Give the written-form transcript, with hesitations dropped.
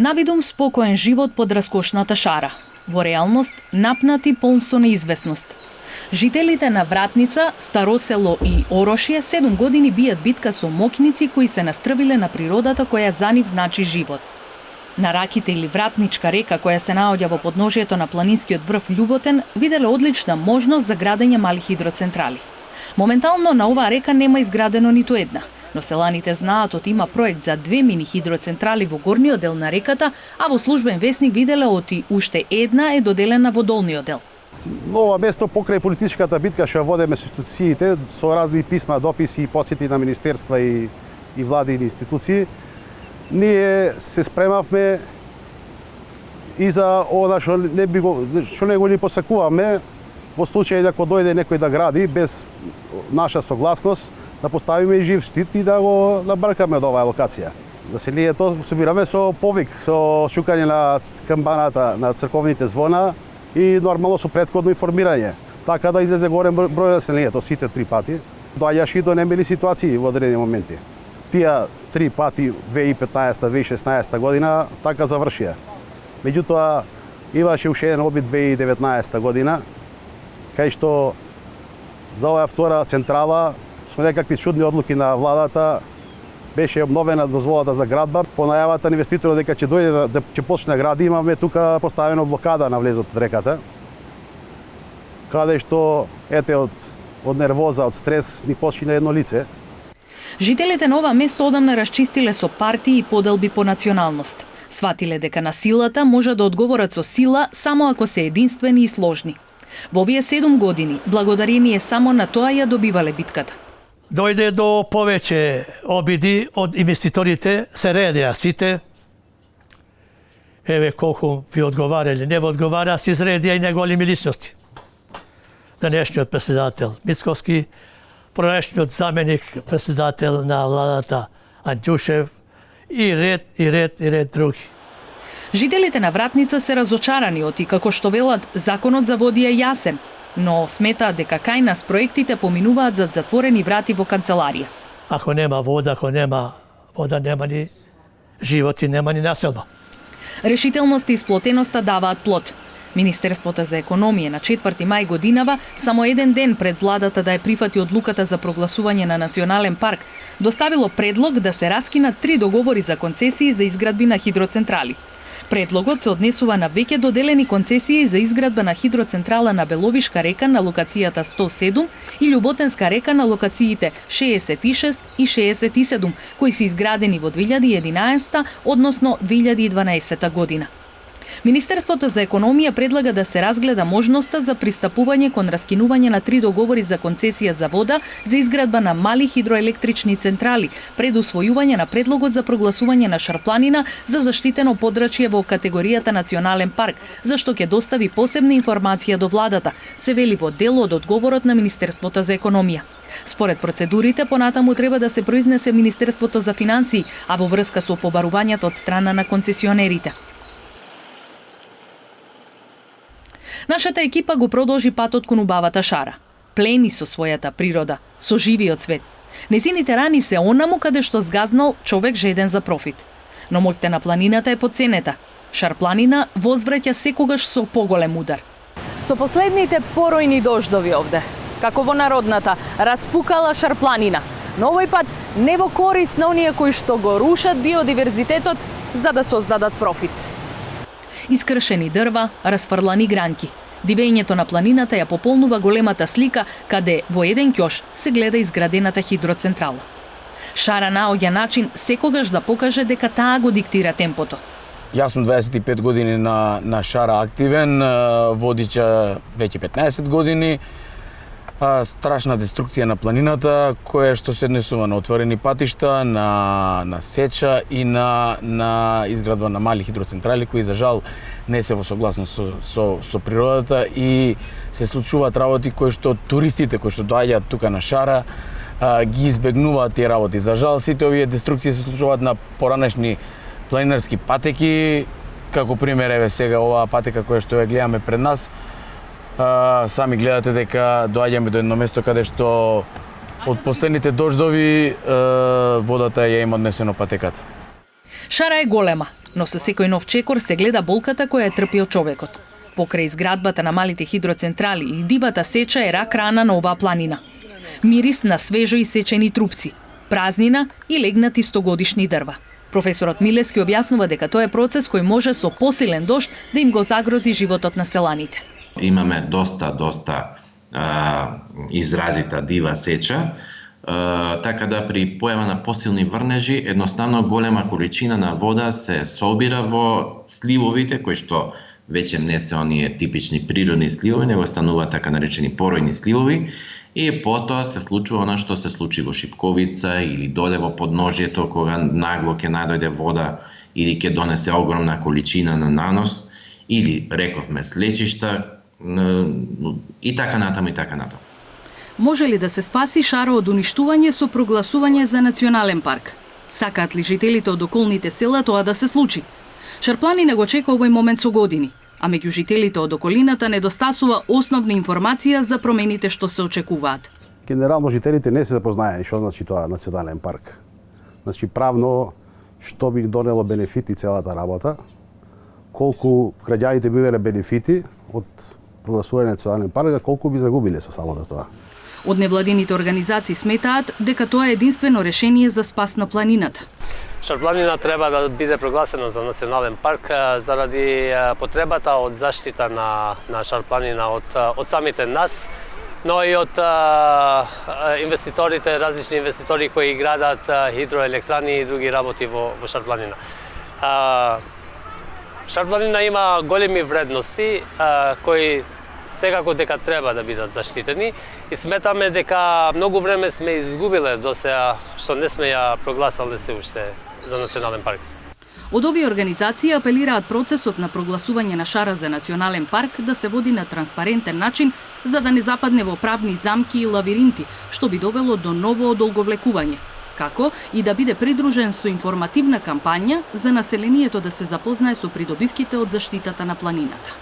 Навидум спокоен живот под раскошната Шара. Во реалност, напнат и полн со неизвестност. Жителите на Вратница, Старосело и Орошје 7 години бијат битка со мокници кои се настрвиле на природата која за нив значи живот. На Раките или Вратничка река, која се наоѓа во подножието на планинскиот врв Љуботен, виделе одлична можност за градење мали хидроцентрали. Моментално на оваа река нема изградено ниту една, но селаните знаат има проект за 2 мини хидроцентрали во горниот дел на реката, а во службен весник виделе оти уште една е доделена во долниот дел. Ова место покрај политичката битка што водиме со институциите, со разни писма, дописи и посети на министерства и владини институции, ние се спремавме и за ова што не го ни посакуваме во случај да ако дојде некој да гради без наша согласност, да поставиме и жив штит и да го набркаме од оваа локација. Да се ние тоа собираме со повик, со шукање на камбаната на црковните звона и нормално со претходно информирање. Така да излезе горен број населението сите 3 пати. Доаѓаш и до немили ситуации во одредени моменти. Тие 3 пати 2015-2016 година така завршија. Меѓутоа имаше уште еден обид 2019 година, кај што за оваа втора централа со некакви чудни одлуки на владата беше обновена дозволата за градба. По најавата на инвеститорот дека ќе дојде да ќе почне гради, имаме тука поставено блокада на влезот од реката. Каде што од нервоза, од стрес ни почина едно лице. Жителите на ова место одамна расчистиле со партии и поделби по националност. Сватиле дека на силата може да одговорат со сила само ако се единствени и сложни. Во овие 7 години, благодарение само на тоа ја добивале битката. Дојде до повеќе обиди од инвеститорите, се редеа сите. Еве колку ви одговарале, не ви одговара, се изредија и неголеми личности. Денешниот председател Мицковски, прошлиот заменик председател на владата Анđушев и ред други. Жителите на Вратница се разочарани оти како што велат законот за води е јасен, но сметаат дека кај нас проектите поминуваат зад затворени врати во канцеларија. Ако нема вода, нема ни живот и нема ни населба. Решителноста и сплотеноста даваат плод. Министерството за економија на 4 мај годинава, само еден ден пред владата да ја прифати одлуката за прогласување на национален парк, доставило предлог да се раскинат 3 договори за концесии за изградби на хидроцентрали. Предлогот се однесува на веќе доделени концесии за изградба на хидроцентрала на Беловишка река на локацијата 107 и Љуботенска река на локациите 66 и 67, кои се изградени во 2011, односно 2012 година. Министерството за економија предлага да се разгледа можноста за пристапување кон раскинување на 3 договори за концесија за вода за изградба на мали хидроелектрични централи пред усвојување на предлогот за прогласување на Шарпланина за заштитено подрачје во категоријата национален парк, за што ќе достави посебна информација до владата, се вели во дел од одговорот на Министерството за економија. Според процедурите, понатаму треба да се произнесе Министерството за финансии, а во врска со побарувањето од страна на концесионерите. Нашата екипа го продолжи патот кон убавата Шара. Плени со својата природа, со живиот свет. Незините рани се онаму каде што згазнал човек жеден за профит. Но моќта на планината е подценета. Шарпланина возвраќа секогаш со поголем удар. Со последните поројни дождови овде, како во народната, распукала Шарпланина. Но овој пат не во корист на оние кои што го рушат биодиверзитетот за да создадат профит. Искршени дрва, расфрлани гранки. Дивењето на планината ја пополнува големата слика каде во еден ќош се гледа изградената хидроцентрала. Шара наоѓа начин секогаш да покаже дека таа го диктира темпото. Јас сум 25 години на Шара активен, водича веќе 15 години. Страшна деструкција на планината, која што се однесува на отворени патишта, на сеча и на изградба на мали хидроцентрали, кои за жал не се во согласност со природата и се случуваат работи кои што туристите кои што доаѓаат тука на Шара ги избегнуваат тие работи. За жал сите овие деструкции се случуваат на поранешни планинарски патеки, како пример еве сега оваа патека која што ја гледаме пред нас. Сами гледате дека доаѓаме до едно место каде што од последните дождови водата ја има однесено патеката. Шара е голема, Но со секој нов чекор се гледа болката која ја трпи од човекот. Покрај изградбата на малите хидроцентрали и дивата сеча е рак рана на оваа планина. Мирис на свежо исечени трупци, празнина и легнати 100-годишни дрва. Професорот Милески објаснува дека тоа е процес кој може со посилен дожд да им го загрози животот на селаните. Имаме доста изразита дива сеча, така да при појава на посилни врнежи, едноставно голема количина на вода се собира во сливовите, кои што веќе не се оние типични природни сливови, него стануваат така наречени поројни сливови, и потоа се случува она што се случи во Шипковица или доле во подножјето, кога нагло ќе најдојде вода или ќе донесе огромна количина на нанос, или рековме слечишта, и така натаму, и така натаму. Може ли да се спаси шара од уништување со прогласување за национален парк? Сакаат ли жителите од околните села тоа да се случи? Шарпланина го чека овој момент со години, а меѓу жителите од околината недостасува основна информација за промените што се очекуваат. Генерално жителите не се запознаени што значи тоа национален парк. Значи правно што би донело бенефити целата работа, колку граѓаните би имале бенефити од прогласување на национален парк, а колку би загубиле со самото тоа. Од невладините организации сметаат дека тоа е единствено решение за спас на планината. Шарпланина треба да биде прогласена за национален парк заради потребата од заштита на Шарпланина од самите нас, но и од инвеститорите, различни инвеститори кои градат хидроелектрани и други работи во Шарпланина. Шарпланина има големи вредности кои секако дека треба да бидат заштитени и сметаме дека многу време сме изгубиле до сега што не сме ја прогласале се уште за национален парк. Од овие организации апелираат процесот на прогласување на шара за национален парк да се води на транспарентен начин за да не западне во правни замки и лавиринти, што би довело до ново одолговлекување. Како и да биде придружен со информативна кампања за населението да се запознае со придобивките од заштитата на планината.